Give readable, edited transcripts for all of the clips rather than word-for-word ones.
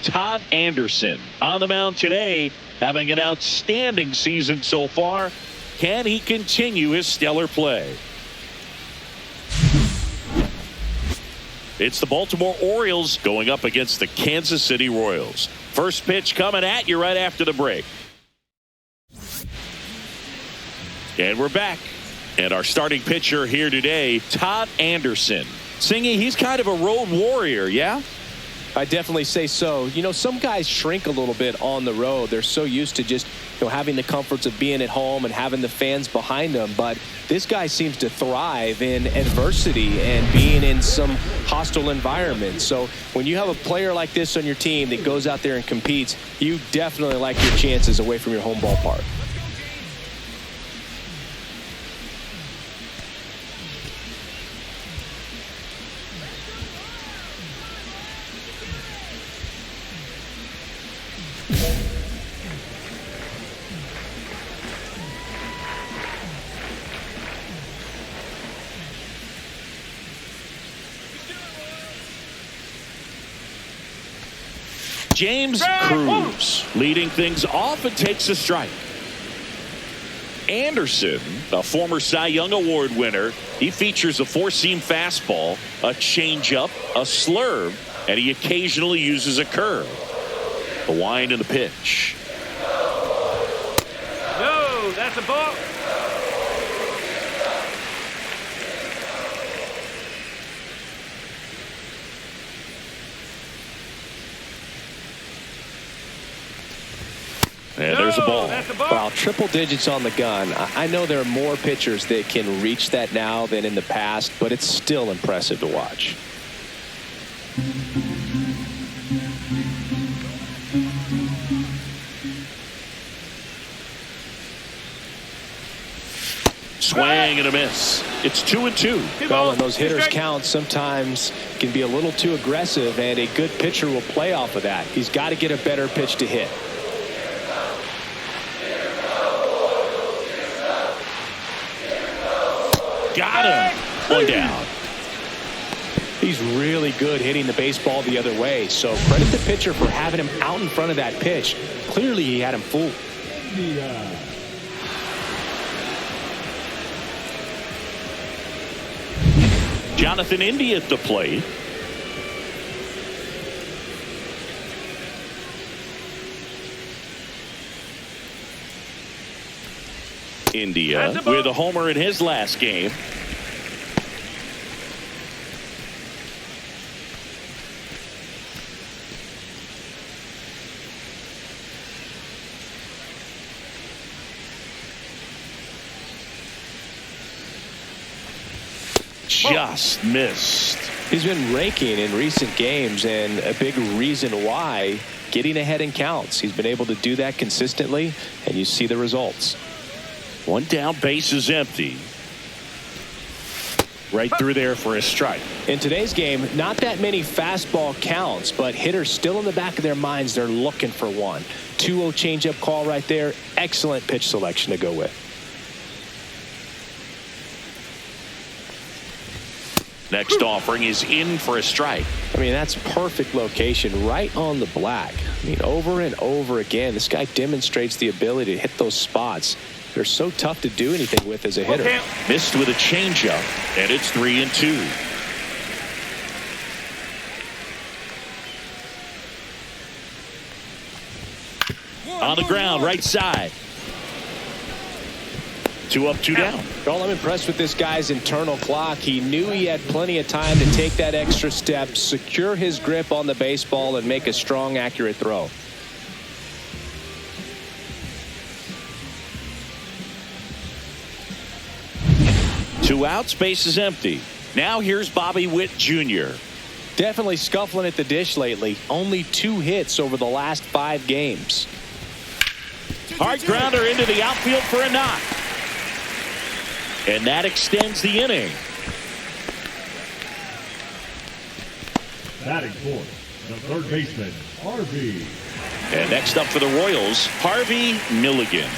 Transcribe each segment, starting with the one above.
Todd Anderson on the mound today, having an outstanding season so far. Can he continue his stellar play? It's the Baltimore Orioles going up against the Kansas City Royals. First pitch coming at you right after the break. And we're back. And our starting pitcher here today, Todd Anderson. Singy, he's kind of a road warrior, yeah? I definitely say so. You know, some guys shrink a little bit on the road. They're so used to just, having the comforts of being at home and having the fans behind them. But this guy seems to thrive in adversity and being in some hostile environments. So when you have a player like this on your team that goes out there and competes, you definitely like your chances away from your home ballpark. James Cruz leading things off and takes a strike. Anderson, a former Cy Young Award winner, he features a four-seam fastball, a changeup, a slurve, and he occasionally uses a curve. The wind and the pitch. No, that's a ball. And there's a ball. Wow, triple digits on the gun. I know there are more pitchers that can reach that now than in the past, but it's still impressive to watch. Swing and a miss. It's 2-2. Well, when those hitters count, sometimes can be a little too aggressive, and a good pitcher will play off of that. He's got to get a better pitch to hit. Got him. One down. He's really good hitting the baseball the other way, so credit the pitcher for having him out in front of that pitch. Clearly he had him fooled. Jonathan India at the plate. India with a homer in his last game. Just missed. He's been raking in recent games, and a big reason why, getting ahead in counts. He's been able to do that consistently, and you see the results. One down, base is empty. Right through there for a strike. In today's game, not that many fastball counts, but hitters still in the back of their minds, they're looking for one. 2-0 changeup call right there. Excellent pitch selection to go with. Next offering is in for a strike. I mean, that's perfect location, right on the black. I mean, over and over again, this guy demonstrates the ability to hit those spots. They're so tough to do anything with as a hitter. Okay. Missed with a changeup, and it's 3-2. On the ground, right side. 2 up, 2 down. Well, I'm impressed with this guy's internal clock. He knew he had plenty of time to take that extra step, secure his grip on the baseball, and make a strong, accurate throw. Two outs, base is empty. Now here's Bobby Witt Jr. Definitely scuffling at the dish lately. Only 2 hits over the last 5 games. Hard grounder into the outfield for a knock. And that extends the inning. Batting fourth, the third baseman, Harvey. And next up for the Royals, Harvey Milligan.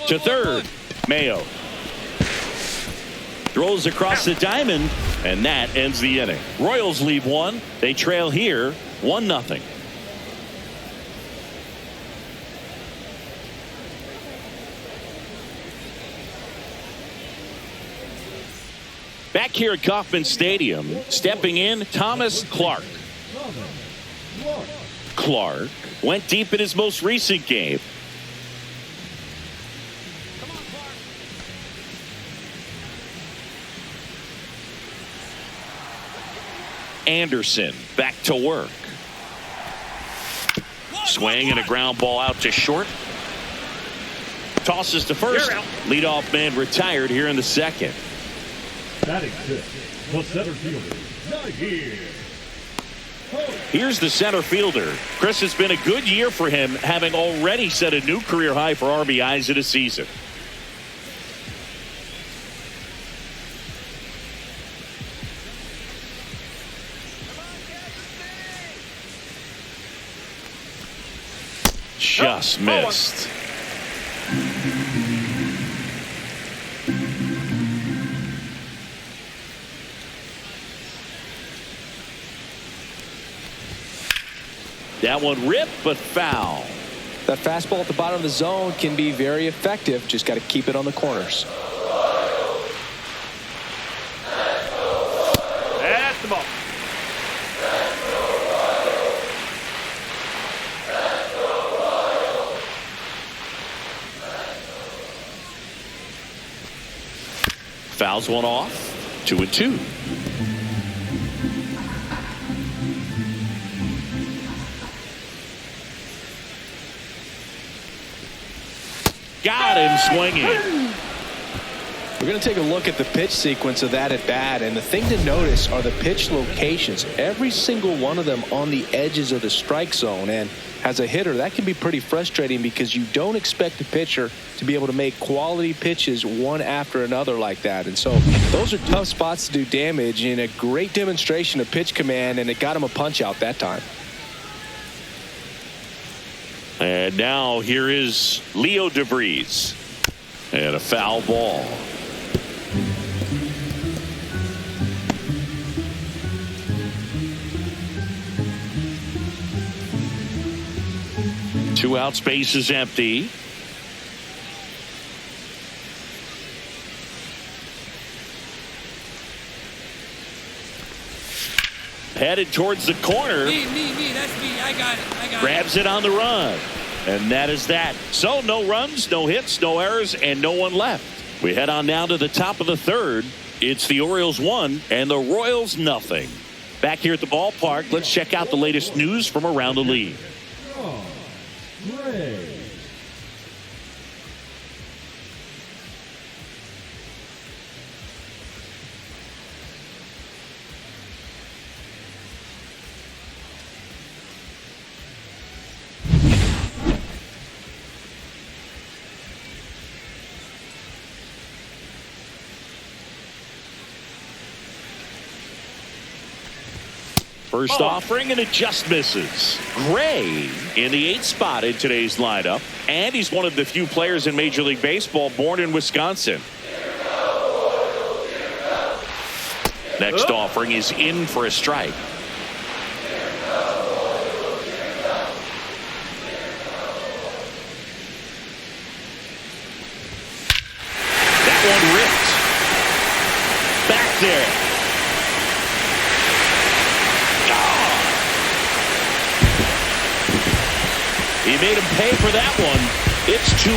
To third, Mayo. Throws across the diamond, and that ends the inning. Royals lead one. They trail here 1-0. Back here at Kauffman Stadium, stepping in, Thomas Clark. Clark went deep in his most recent game. Anderson back to work. Swing and a ground ball out to short. Tosses to first. Leadoff man retired here in the second. Batting sixth, the center fielder, not here. Here's the center fielder. Chris, it's been a good year for him, having already set a new career high for RBIs in a season. Just missed. That one ripped, but foul. That fastball at the bottom of the zone can be very effective. Just got to keep it on the corners. That's the ball. Fouls one off. 2-2. Got him swinging. We're going to take a look at the pitch sequence of that at bat, and the thing to notice are the pitch locations. Every single one of them on the edges of the strike zone, and as a hitter, that can be pretty frustrating because you don't expect a pitcher to be able to make quality pitches one after another like that. And so those are tough spots to do damage, and a great demonstration of pitch command, and it got him a punch out that time. And now here is Leo DeVries. And a foul ball. Two out, space is empty. Headed towards the corner. Me, that's me. I got it. Grabs it on the run. And that is that. So no runs, no hits, no errors, and no one left. We head on down to the top of the third. It's the Orioles 1 and the Royals nothing. Back here at the ballpark, let's check out the latest news from around the league. Ray. First offering, and it just misses. Gray in the 8th spot in today's lineup, and he's one of the few players in Major League Baseball born in Wisconsin. Next offering is in for a strike. That one ripped. Back there. He made him pay for that one. It's 2-1.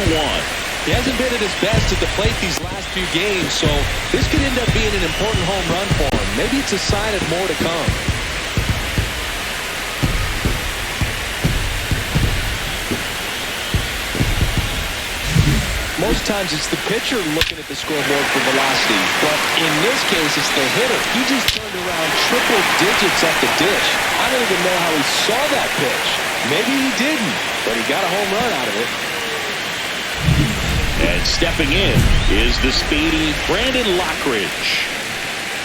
He hasn't been at his best at the plate these last few games, so this could end up being an important home run for him. Maybe it's a sign of more to come. Most times it's the pitcher looking at the scoreboard for velocity, but in this case it's the hitter. He just turned around triple digits at the dish. I don't even know how he saw that pitch. Maybe he didn't, but he got a home run out of it. And stepping in is the speedy Brandon Lockridge.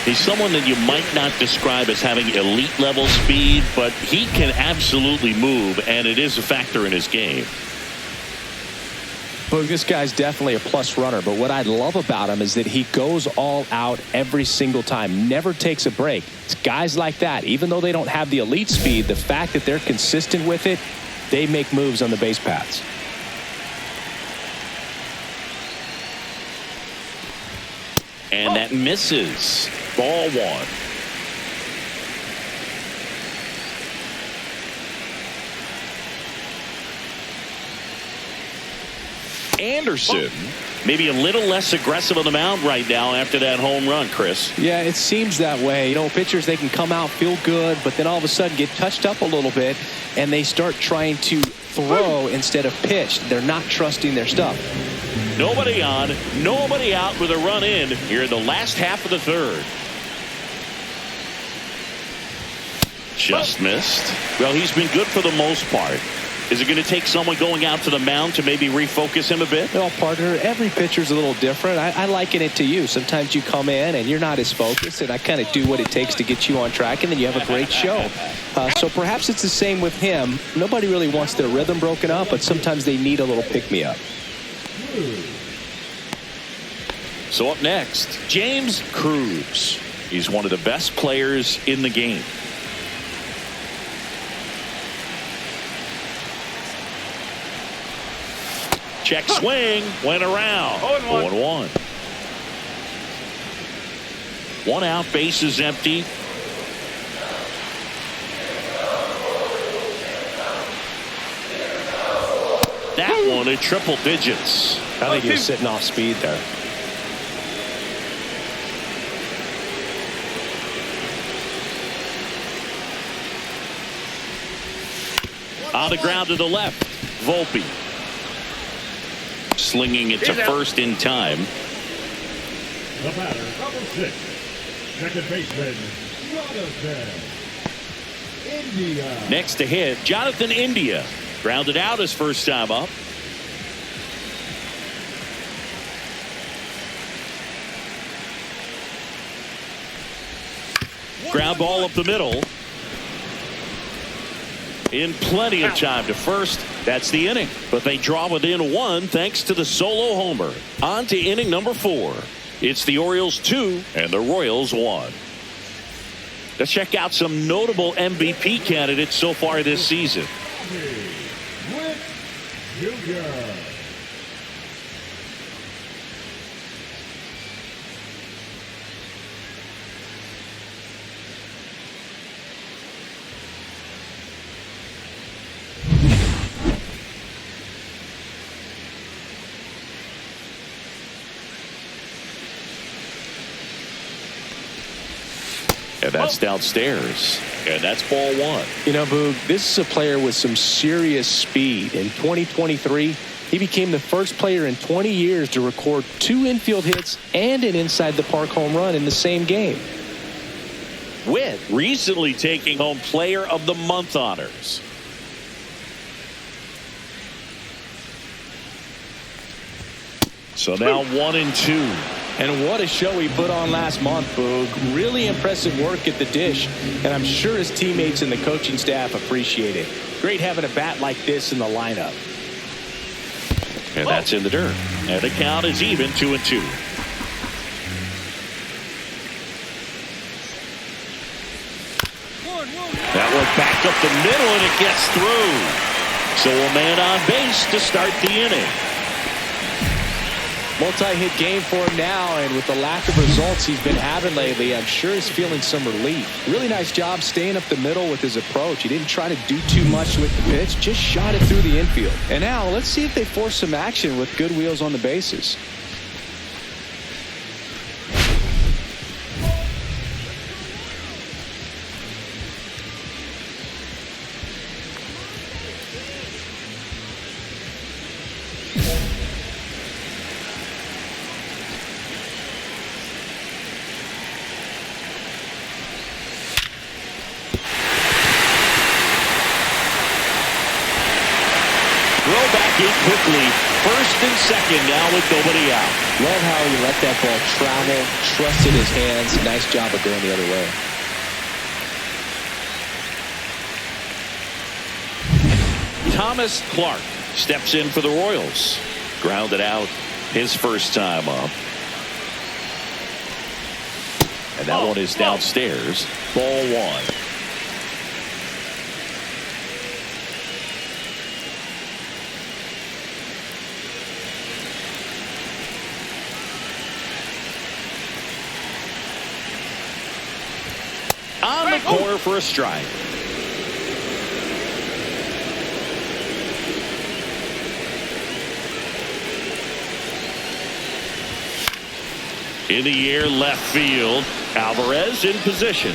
He's someone that you might not describe as having elite level speed, but he can absolutely move, and it is a factor in his game. Boog, this guy's definitely a plus runner, but what I love about him is that he goes all out every single time, never takes a break. It's guys like that, even though they don't have the elite speed, the fact that they're consistent with it, they make moves on the base paths. And that misses. Ball one. Anderson maybe a little less aggressive on the mound right now after that home run, Chris. Yeah, it seems that way. You know, pitchers, they can come out, feel good, but then all of a sudden get touched up a little bit, and they start trying to throw instead of pitch. They're not trusting their stuff. Nobody on, nobody out with a run in here in the last half of the third. Just missed. Well, he's been good for the most part. Is it going to take someone going out to the mound to maybe refocus him a bit? Well, partner, every pitcher's a little different. I liken it to you. Sometimes you come in and you're not as focused, and I kind of do what it takes to get you on track, and then you have a great show. So perhaps it's the same with him. Nobody really wants their rhythm broken up, but sometimes they need a little pick-me-up. So up next, James Cruz. He's one of the best players in the game. Check swing, went around. 0-1. One out, base is empty. That one in triple digits. I think he was sitting off speed there. On the ground to the left, Volpe. Slinging it to first in time. The batter, number 6, second baseman, Jonathan India. Next to hit, Jonathan India. Grounded out his first time up. Ground ball up the middle. In plenty of time to first. That's the inning. But they draw within one thanks to the solo homer. On to inning number 4. It's the Orioles 2 and the Royals 1. Let's check out some notable MVP candidates so far this season. And that's downstairs. And that's ball one. You know, Boog, this is a player with some serious speed. In 2023, he became the first player in 20 years to record 2 infield hits and an inside the park home run in the same game. Witt recently taking home Player of the Month honors. So now 1-2. And what a show he put on last month, Boog. Really impressive work at the dish, and I'm sure his teammates and the coaching staff appreciate it. Great having a bat like this in the lineup. And that's in the dirt. And the count is even, 2-2. That one back up the middle, and it gets through. So a man on base to start the inning. Multi-hit game for him now, and with the lack of results he's been having lately, I'm sure he's feeling some relief. Really nice job staying up the middle with his approach. He didn't try to do too much with the pitch, just shot it through the infield. And now let's see if they force some action with good wheels on the bases. Quickly, first and second now with nobody out. Love how he let that ball travel, trusted his hands. Nice job of going the other way. Thomas Clark steps in for the Royals. Grounded out his first time up. And that one is downstairs. Ball one. On the corner for a strike. In the air, left field. Alvarez in position.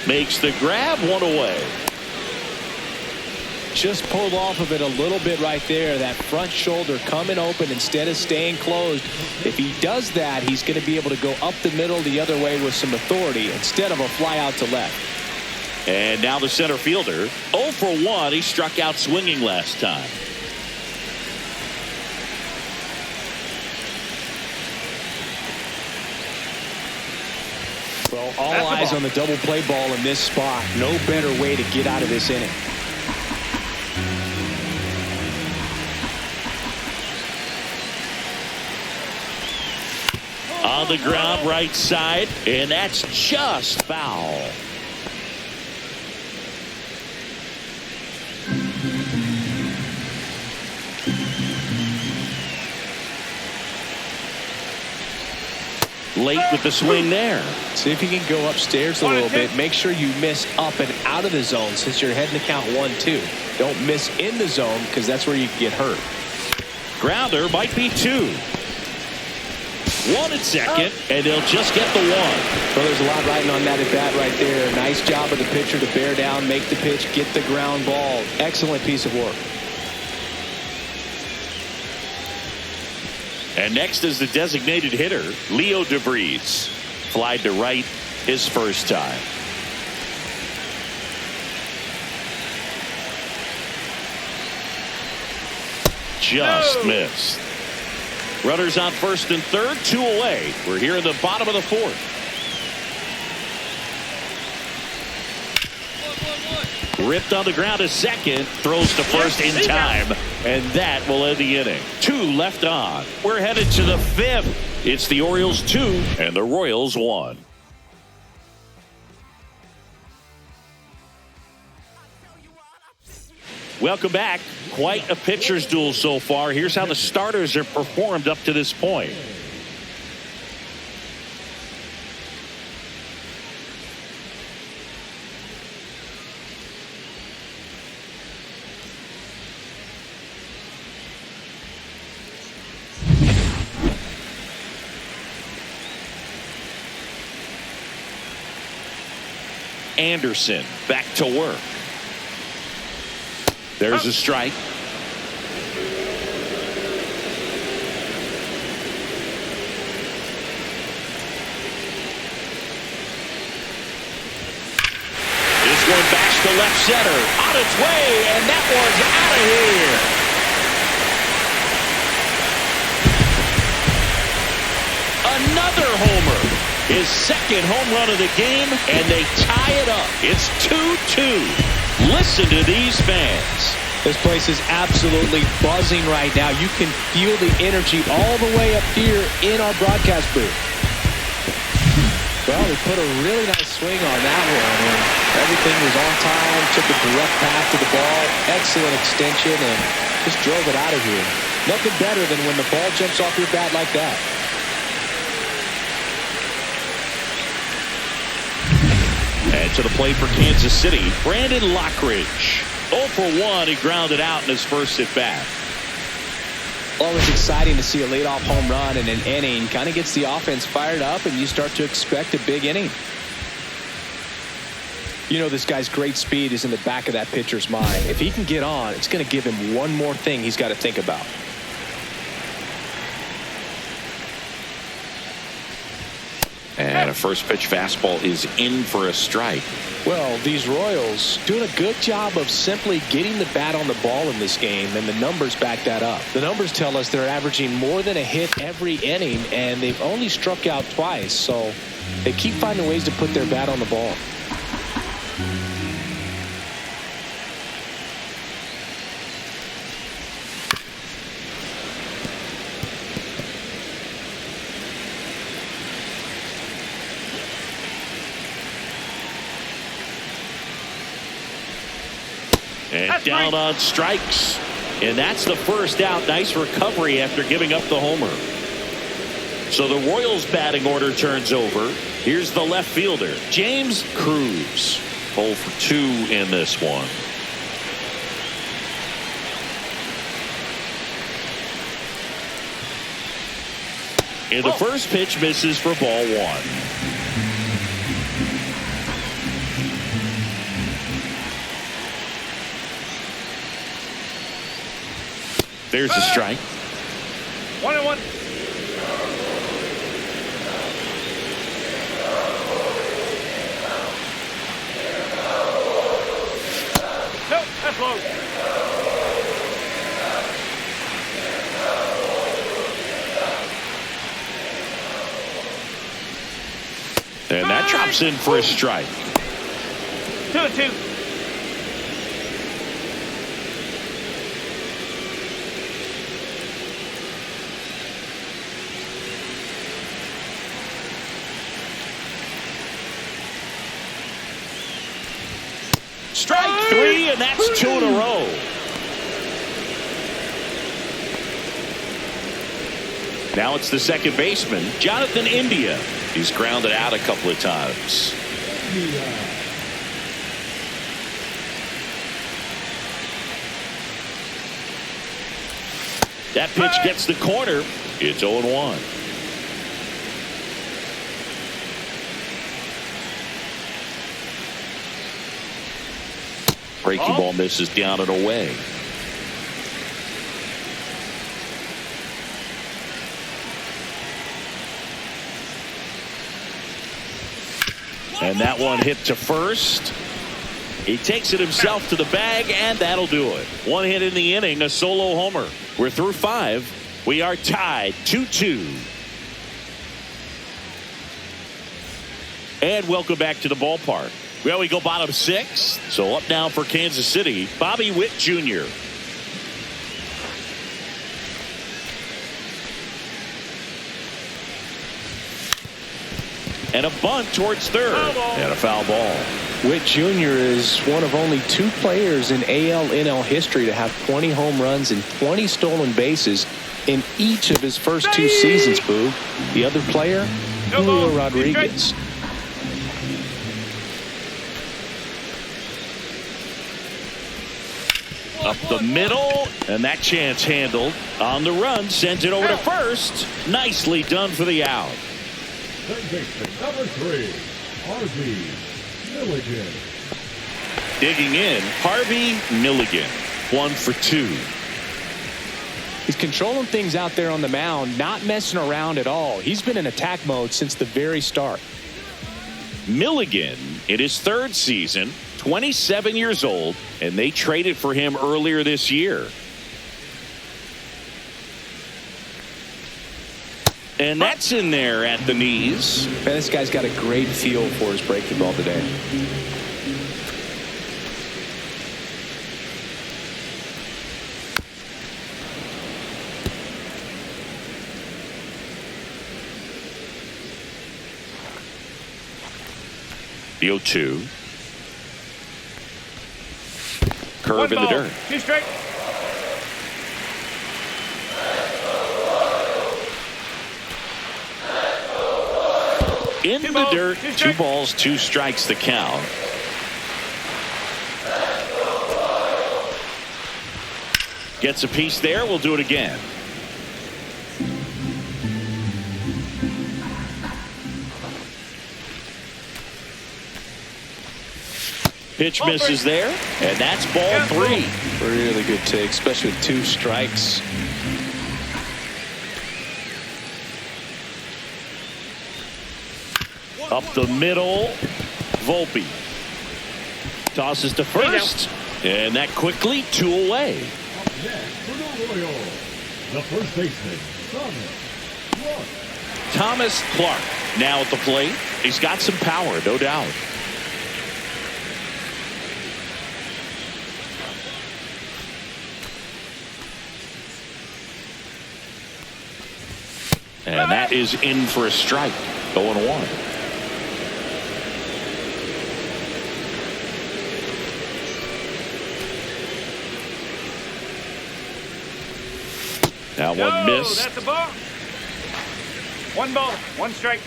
Makes the grab, one away. Just pulled off of it a little bit right there. That front shoulder coming open instead of staying closed. If he does that, he's going to be able to go up the middle the other way with some authority instead of a fly out to left. And now the center fielder. 0 for 1. He struck out swinging last time. Well, all eyes on the double play ball in this spot. No better way to get out of this inning. On the ground, right side, and that's just foul. Late with the swing there. See if you can go upstairs a little bit. Make sure you miss up and out of the zone since you're heading to count 1-2. Don't miss in the zone because that's where you can get hurt. Grounder might be 2. 1 at second, and they'll just get the 1. Well, there's a lot riding on that at bat right there. Nice job of the pitcher to bear down, make the pitch, get the ground ball. Excellent piece of work. And next is the designated hitter, Leo DeVries. Flied to right his first time. Just missed. Runners on first and third, 2 away. We're here in the bottom of the 4th. Ripped on the ground to second, throws to first in time, and that will end the inning. 2 left on. We're headed to the 5th. It's the Orioles 2 and the Royals 1. Welcome back. Quite a pitcher's duel so far. Here's how the starters have performed up to this point. Anderson back to work. There's a strike. This one backs to left center. On its way, and that one's out of here. Another homer. His second home run of the game, and they tie it up. It's 2-2. Listen to these fans. This place is absolutely buzzing right now. You can feel the energy all the way up here in our broadcast booth. Well, they put a really nice swing on that one, and everything was on time, took a direct path to the ball, excellent extension, and just drove it out of here. Nothing better than when the ball jumps off your bat like that. And to the plate for Kansas City, Brandon Lockridge. 0 for 1, he grounded out in his first at bat. Always exciting to see a leadoff home run in an inning. Kind of gets the offense fired up, and you start to expect a big inning. You know, this guy's great speed is in the back of that pitcher's mind. If he can get on, it's going to give him one more thing he's got to think about. And a first pitch fastball is in for a strike. Well, these Royals doing a good job of simply getting the bat on the ball in this game, and the numbers back that up. The numbers tell us they're averaging more than a hit every inning, and they've only struck out twice, so they keep finding ways to put their bat on the ball. And down on strikes. And that's the first out. Nice recovery after giving up the homer. So the Royals batting order turns over. Here's the left fielder, James Cruz. 0 for 2 in this one. And the first pitch misses for ball 1. There's a strike. 1-1. Nope, that's low. And that drops in for a strike. 2-2. Strike 3, and that's 2 in a row. Now it's the second baseman, Jonathan India. He's grounded out a couple of times. That pitch gets the corner. It's 0-1. Breaking ball misses down and away. And that one hit to first. He takes it himself to the bag, and that'll do it. One hit in the inning, a solo homer. We're through 5. We are tied 2-2. And welcome back to the ballpark. Well, we go bottom 6. So up now for Kansas City, Bobby Witt Jr. And a bunt towards third. And a foul ball. Witt Jr. is one of only 2 players in AL/NL history to have 20 home runs and 20 stolen bases in each of his first 2 seasons, Boo. The other player, Julio Rodriguez. Up the middle, and that chance handled. On the run, sends it over to first. Nicely done for the out. Third baseman number 3, Harvey Milligan. Digging in, Harvey Milligan. 1 for 2. He's controlling things out there on the mound, not messing around at all. He's been in attack mode since the very start. Milligan, in his 3rd season, 27 years old, and they traded for him earlier this year. And that's in there at the knees. Man, this guy's got a great feel for his breaking ball today. The 0-2. Curve in the dirt. 2 straight. In the dirt, 2 balls, 2 strikes the count. Gets a piece there. We'll do it again. Pitch misses there, and that's ball 3. Really good take, especially with 2 strikes. Up the middle, Volpe tosses to first, and that quickly 2 away. Up next for the Royals, the first baseman, Thomas Clark now at the plate. He's got some power, no doubt. And that is in for a strike. 0-1. Now one missed. That's a ball. One ball, one strike.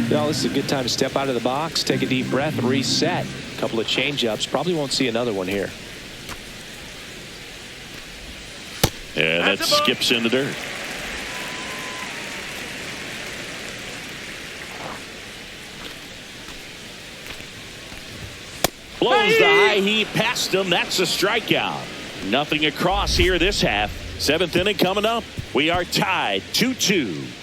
Well, this is a good time to step out of the box, take a deep breath, reset. A couple of change-ups. Probably won't see another one here. And that skips in the dirt. Blows the high heat past him. That's a strikeout. Nothing across here this half. 7th inning coming up. We are tied 2-2.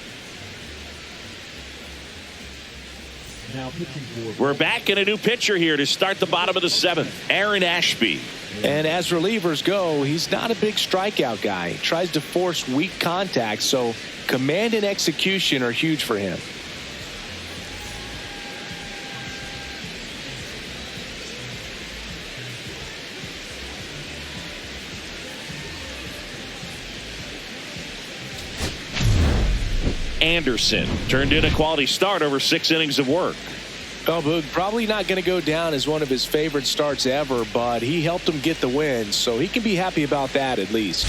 Now pitching for. We're back in a new pitcher here to start the bottom of the 7th. Aaron Ashby. And as relievers go, he's not a big strikeout guy. He tries to force weak contact, so command and execution are huge for him. Anderson turned in a quality start over 6 innings of work. Oh, Boog, probably not going to go down as one of his favorite starts ever, but he helped him get the win, so he can be happy about that at least.